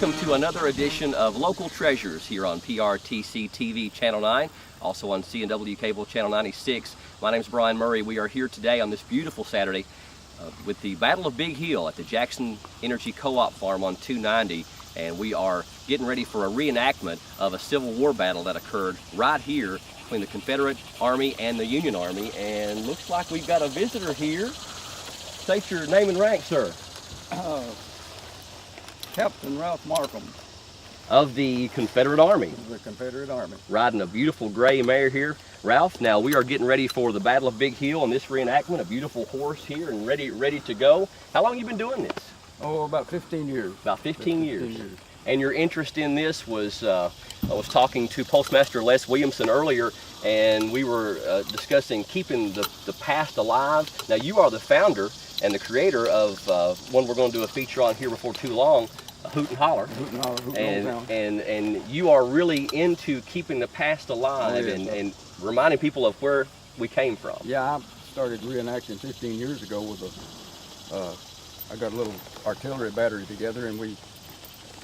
welcome to another edition of Local Treasures here on PRTC TV Channel 9, also on C&W Cable Channel 96. My name is Brian Murray. We are here today on this beautiful Saturday with the Battle of Big Hill at the Jackson Energy Co-op Farm on 290, and we are getting ready for a reenactment of a Civil War battle that occurred right here between the Confederate Army and the Union Army. And looks like we've got a visitor here. State your name and rank, sir. Captain Ralph Markham. Of the Confederate Army. The Confederate Army. Riding a beautiful gray mare here. Ralph, now we are getting ready for the Battle of Big Hill and this reenactment. A beautiful horse here and ready to go. How long have you been doing this? Oh, about 15 years. About 15 years. And your interest in this was, I was talking to Postmaster Les Williamson earlier, and we were discussing keeping the past alive. Now you are the founder and the creator of one we're going to do a feature on here before too long, Hoot and Holler. Hoot and Holler, Hoot and and you are really into keeping the past alive and reminding people of where we came from. Yeah, I started reenacting 15 years ago with I got a little artillery battery together, and we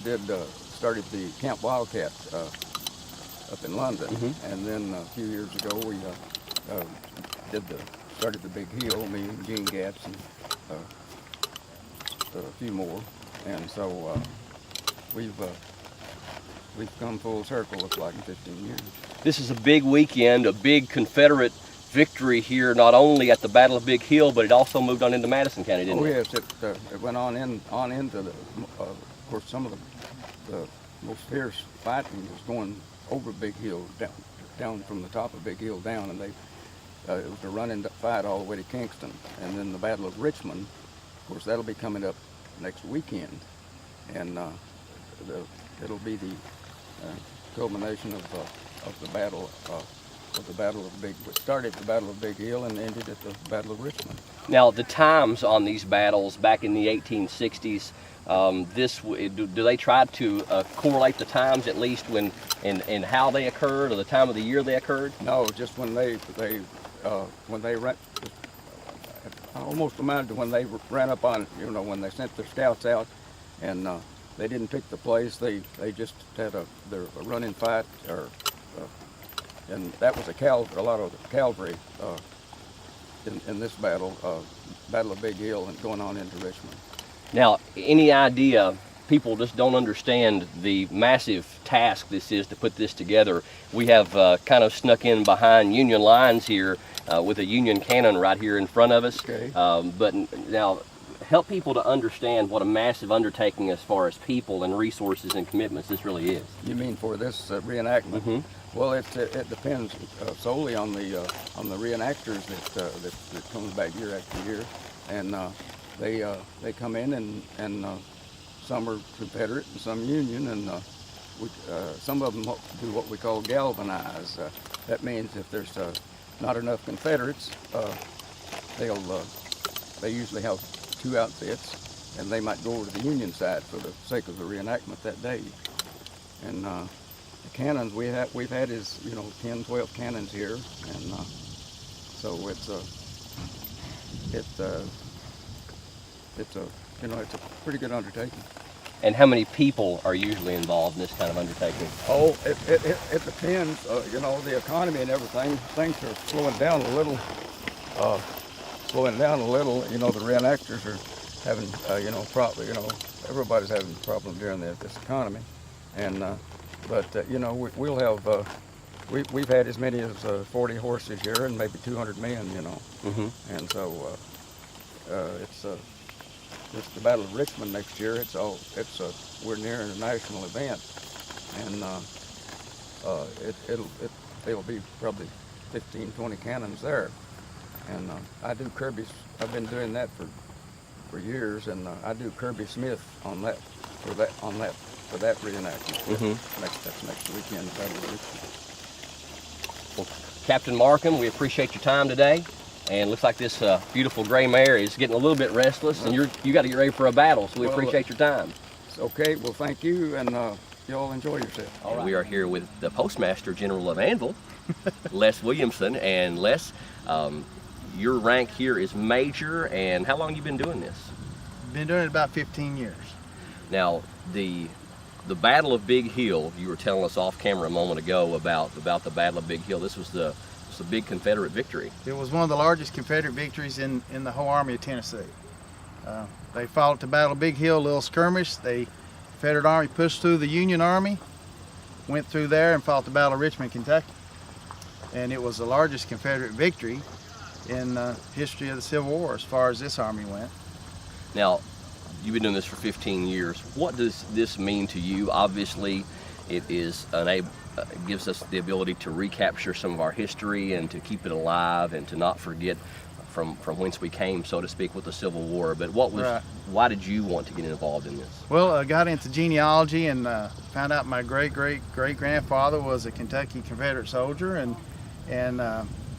started the Camp Wildcat up in London. And then a few years ago we started the Big Hill, me and Gene Gatz and a few more. And so we've come full circle, looks like, in 15 years. This is a big weekend, a big Confederate victory here, not only at the Battle of Big Hill, but it also moved on into Madison County, didn't it? Oh yes, it went on into the. Of course, some of the most fierce fighting was going over Big Hill, down from the top of Big Hill down, and it was a running fight all the way to Kingston. And then the Battle of Richmond, of course, that'll be coming up next weekend, and it'll be the culmination of the battle of Big. We started the Battle of Big Hill and ended at the Battle of Richmond. Now, the times on these battles back in the 1860s, do they try to correlate the times at least when and how they occurred, or the time of the year they occurred? No, just when they ran, almost amounted to when they ran up on, when they sent their scouts out, and they didn't pick the place. They just had a running fight, and that was a lot of the cavalry in this battle, Battle of Big Hill, and going on into Richmond. Now, any idea? People just don't understand the massive task this is to put this together. We have kind of snuck in behind Union lines here with a Union cannon right here in front of us. Okay. But now, help people to understand what a massive undertaking as far as people and resources and commitments this really is. You mean for this reenactment? Well, it depends solely on the reenactors that comes back year after year, and they come in and some are Confederate and some Union, and some of them do what we call galvanize. That means if there's not enough Confederates, they usually have two outfits, and they might go over to the Union side for the sake of the reenactment that day. And the cannons we've had is 10, 12 cannons here, and so it's a pretty good undertaking. And how many people are usually involved in this kind of undertaking? Oh, it depends. The economy and everything. Things are slowing down a little. The reenactors are having, everybody's having a problem during this economy, and we'll have. We've had as many as 40 horses here and maybe 200 men. And so it's the Battle of Richmond next year. We're near a national event, and there'll be probably 15, 20 cannons there. And I do Kirby's. I've been doing that for years, and I do Kirby Smith on that reenactment. That's next weekend, Battle of Richmond. Well, Captain Markham, we appreciate your time today. And looks like this beautiful gray mare is getting a little bit restless, and you got to get ready for a battle, so we appreciate your time. Okay, well, thank you, and you all enjoy yourself. All right. We are here with the Postmaster General of Anvil, Les Williamson. And Les, your rank here is Major, and how long have you been doing this? Been doing it about 15 years. Now, the the Battle of Big Hill, you were telling us off camera a moment ago about the Battle of Big Hill. This was the big Confederate victory. It was one of the largest Confederate victories in the whole Army of Tennessee. They fought at the Battle of Big Hill, a little skirmish. The Confederate Army pushed through the Union Army, went through there and fought the Battle of Richmond, Kentucky. And it was the largest Confederate victory in the history of the Civil War as far as this Army went. Now, you've been doing this for 15 years. What does this mean to you? Obviously, it is gives us the ability to recapture some of our history and to keep it alive and to not forget from whence we came, so to speak, with the Civil War. But why did you want to get involved in this? Well, I got into genealogy and found out my great-great-great-grandfather was a Kentucky Confederate soldier, and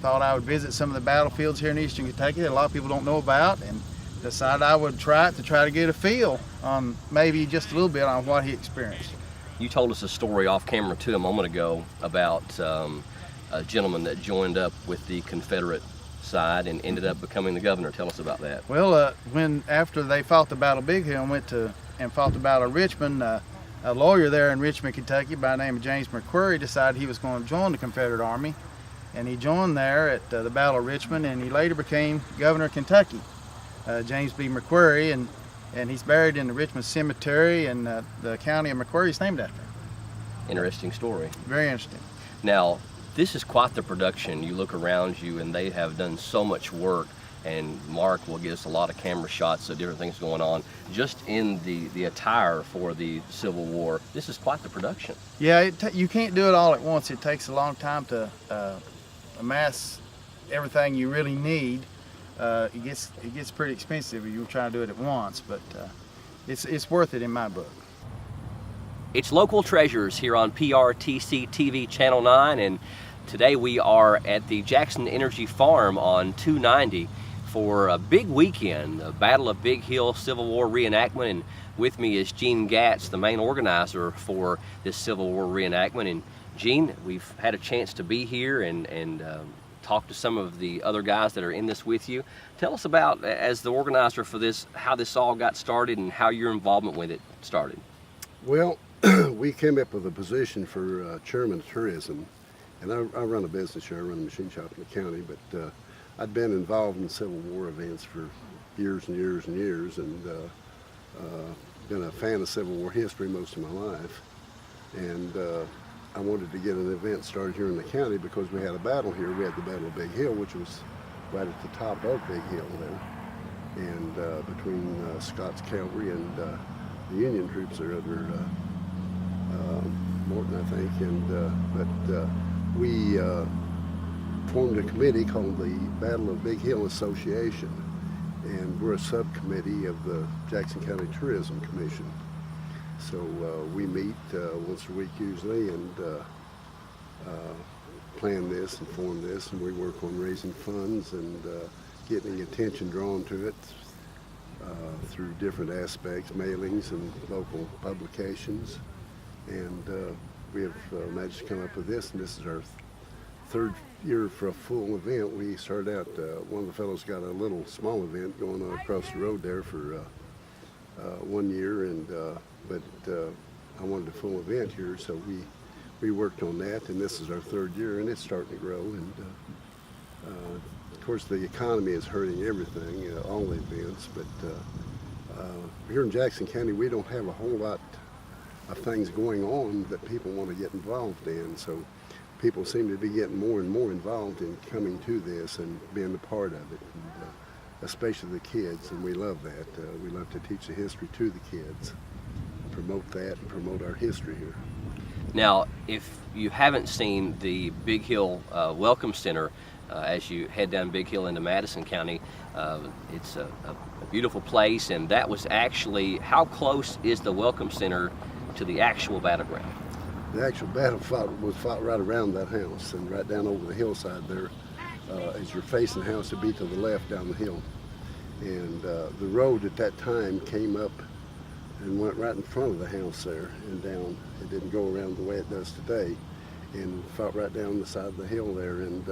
thought I would visit some of the battlefields here in eastern Kentucky that a lot of people don't know about, and decided I would try to get a feel on maybe just a little bit on what he experienced. You told us a story off camera too a moment ago about a gentleman that joined up with the Confederate side and ended up becoming the governor. Tell us about that. Well, after they fought the Battle of Big Hill and went and fought the Battle of Richmond, a lawyer there in Richmond, Kentucky by the name of James McQuarrie decided he was going to join the Confederate Army, and he joined there at the Battle of Richmond, and he later became governor of Kentucky, James B. McQuarrie, and he's buried in the Richmond Cemetery, and the county of McQuarrie is named after him. Interesting story. Very interesting. Now, this is quite the production. You look around you and they have done so much work, and Mark will give us a lot of camera shots of different things going on just in the attire for the Civil War. This is quite the production. Yeah, you can't do it all at once. It takes a long time to amass everything you really need. It gets pretty expensive if you try to do it at once, but it's worth it in my book. It's Local Treasures here on PRTC TV Channel 9, and today we are at the Jackson Energy Farm on 290 for a big weekend, the Battle of Big Hill Civil War reenactment. And with me is Gene Gatz, the main organizer for this Civil War reenactment. And Gene, we've had a chance to be here and talk to some of the other guys that are in this with you. Tell us about, as the organizer for this, how this all got started and how your involvement with it started. Well, we came up with a position for chairman of tourism, and I run a business here. I run a machine shop in the county, but I'd been involved in Civil War events for years and years and years, and been a fan of Civil War history most of my life. And I wanted to get an event started here in the county because we had a battle here. We had the Battle of Big Hill, which was right at the top of Big Hill there, and between Scott's cavalry and the Union troops there under Morton, I think. But we formed a committee called the Battle of Big Hill Association, and we're a subcommittee of the Jackson County Tourism Commission. So we meet once a week usually and plan this and form this, and we work on raising funds and getting attention drawn to it through different aspects, mailings and local publications. And we have managed to come up with this, and this is our third year for a full event. We started out, one of the fellows got a little small event going on across the road there for 1 year, and but I wanted a full event here, so we worked on that, and this is our third year, and it's starting to grow. And of course, the economy is hurting everything, all the events, but here in Jackson County, we don't have a whole lot of things going on that people want to get involved in. So people seem to be getting more and more involved in coming to this and being a part of it, and, especially the kids, and we love that. We love to teach the history to the kids, promote that, and promote our history here. Now, if you haven't seen the Big Hill Welcome Center, as you head down Big Hill into Madison County, it's a beautiful place, and that was actually, how close is the Welcome Center to the actual battleground? The actual battle was fought right around that house and right down over the hillside there. As you're facing the house, it'd be to the left down the hill. And the road at that time came up and went right in front of the house there and down. It didn't go around the way it does today, and fought right down the side of the hill there. And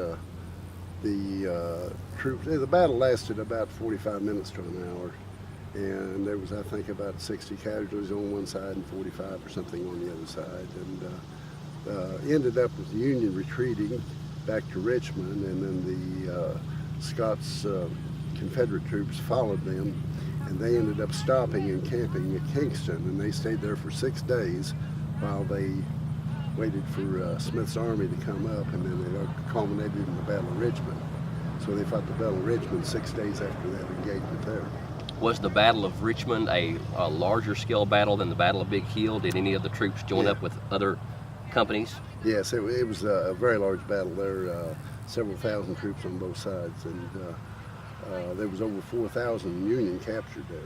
the troops, the battle lasted about 45 minutes to an hour, and there was, I think, about 60 casualties on one side and 45 or something on the other side, and ended up with the Union retreating back to Richmond, and then the Scots Confederate troops followed them, and they ended up stopping and camping at Kingston, and they stayed there for 6 days while they waited for Smith's army to come up, and then they culminated in the Battle of Richmond. So they fought the Battle of Richmond 6 days after that engagement there. Was the Battle of Richmond a larger scale battle than the Battle of Big Hill? Did any of the troops join up with other companies? Yes, it was a very large battle there, several thousand troops on both sides, and there was over 4,000 Union captured there.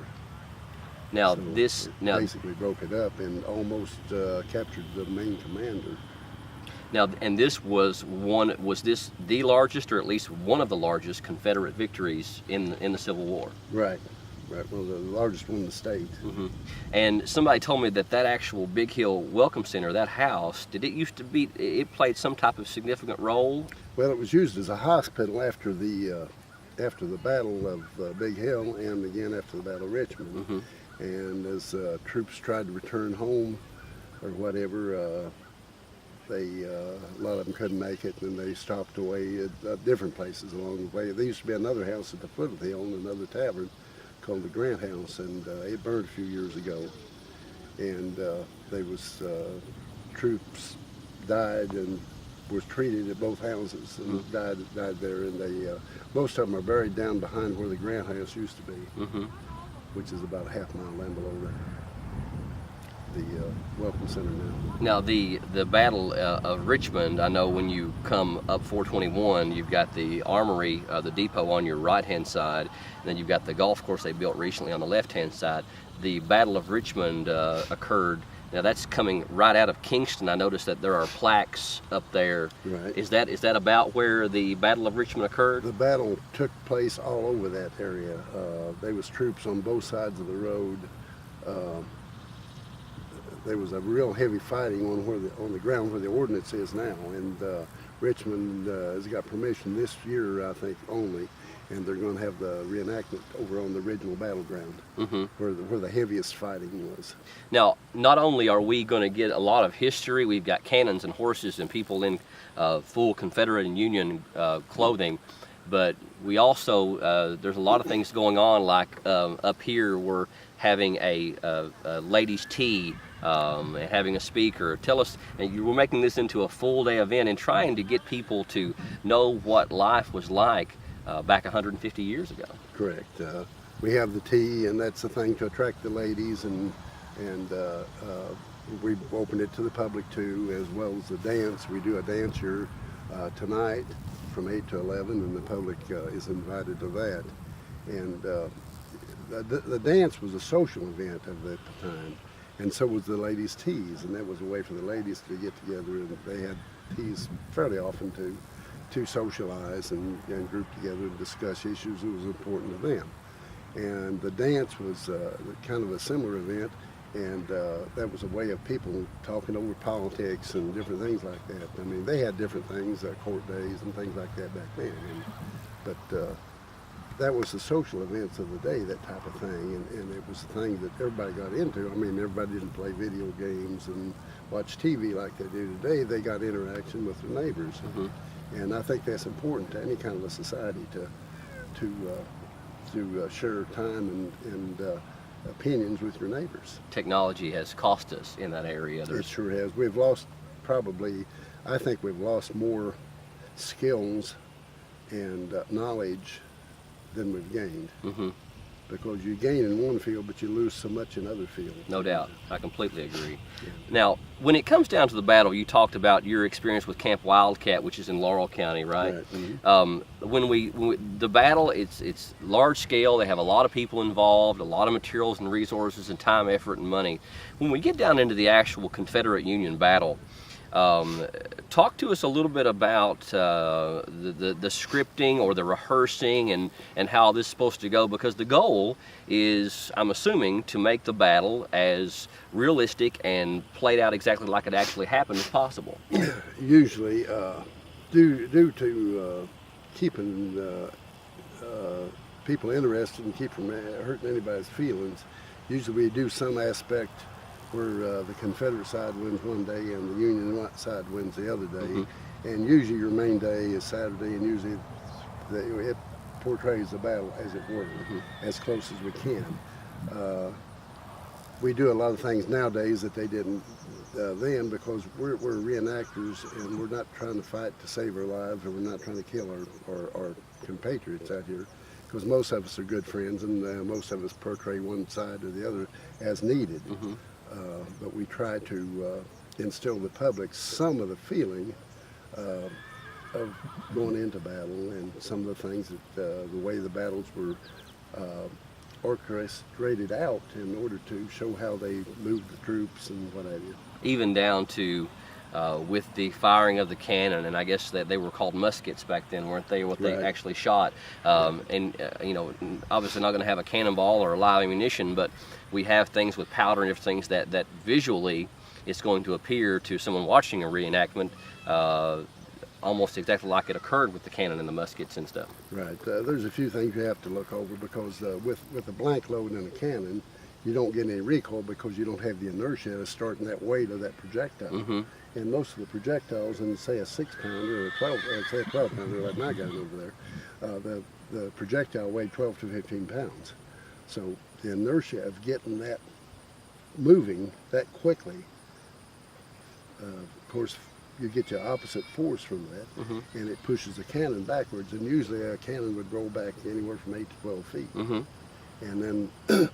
Now So this basically broke it up and almost captured the main commander. Now, and this was this the largest, or at least one of the largest Confederate victories in the Civil War? Right, right. Well, the largest one in the state. Mm-hmm. And somebody told me that actual Big Hill Welcome Center, that house, did it used to be? It played some type of significant role? Well, it was used as a hospital after the Battle of Big Hill, and again after the Battle of Richmond. Mm-hmm. And as troops tried to return home or whatever, a lot of them couldn't make it, and they stopped away at different places along the way. There used to be another house at the foot of the hill, another tavern called the Grant House, and it burned a few years ago. And there was troops died and was treated at both houses and died there. And they most of them are buried down behind where the Grant House used to be, which is about a half mile down below the Welcome Center now. Now the Battle of Richmond, I know when you come up 421, you've got the armory, the depot on your right-hand side, and then you've got the golf course they built recently on the left-hand side. The Battle of Richmond occurred. Now that's coming right out of Kingston. I noticed that there are plaques up there. Right. Is that about where the Battle of Richmond occurred? The battle took place all over that area. There was troops on both sides of the road. There was a real heavy fighting on the ground where the ordnance is now, and Richmond has got permission this year, I think, only, and they're going to have the reenactment over on the original battleground, where the heaviest fighting was. Now, not only are we going to get a lot of history, we've got cannons and horses and people in full Confederate and Union clothing, but we also, there's a lot of things going on, like up here we're having a ladies' tea, having a speaker. Tell us, and you were making this into a full day event and trying to get people to know what life was like back 150 years ago. Correct. We have the tea, and that's the thing to attract the ladies, and we've opened it to the public too, as well as the dance. We do a dance here tonight from 8 to 11, and the public is invited to that. And the dance was a social event at the time, and so was the ladies' teas, and that was a way for the ladies to get together, and they had teas fairly often to socialize and group together and discuss issues that was important to them. And the dance was kind of a similar event, and that was a way of people talking over politics and different things like that. I mean, they had different things, court days and things like that back then, but that was the social events of the day, that type of thing, and it was the thing that everybody got into. I mean, everybody didn't play video games and watch TV like they do today. They got interaction with their neighbors, and I think that's important to any kind of a society to share time and opinions with your neighbors. Technology has cost us in that area. It sure has. We've lost I think we've lost more skills and knowledge than we've gained, because you gain in one field but you lose so much in other fields. No doubt, I completely agree. Yeah. Now, when it comes down to the battle, you talked about your experience with Camp Wildcat, which is in Laurel County, right? When the battle, it's large scale. They have a lot of people involved, a lot of materials and resources and time, effort, and money. When we get down into the actual Confederate Union battle, talk to us a little bit about the scripting or the rehearsing and how this is supposed to go, because the goal is, I'm assuming, to make the battle as realistic and played out exactly like it actually happened as possible. Usually, due to keeping people interested and keep from hurting anybody's feelings, usually we do some aspect where the Confederate side wins one day and the Union side wins the other day. And usually your main day is Saturday, and usually it portrays the battle, as it were, as close as we can. We do a lot of things nowadays that they didn't then, because we're reenactors, and we're not trying to fight to save our lives, or we're not trying to kill our compatriots out here, because most of us are good friends, and most of us portray one side or the other as needed. But we try to instill in the public some of the feeling of going into battle, and some of the things that the way the battles were orchestrated out in order to show how they moved the troops and what have you. Even down to with the firing of the cannon, and I guess that they were called muskets back then, weren't they? What they actually shot, and you know, obviously not going to have a cannonball or live ammunition, but we have things with powder and different things that visually it's going to appear to someone watching a reenactment almost exactly like it occurred with the cannon and the muskets and stuff. Right. There's a few things you have to look over, because with a blank load in a cannon, you don't get any recoil because you don't have the inertia of starting that weight of that projectile. And most of the projectiles, in say a 6-pounder or say a 12-pounder like my gun over there, the projectile weighed 12 to 15 pounds. So the inertia of getting that moving that quickly, of course, you get your opposite force from that, and it pushes the cannon backwards. And usually a cannon would roll back anywhere from 8 to 12 feet. And then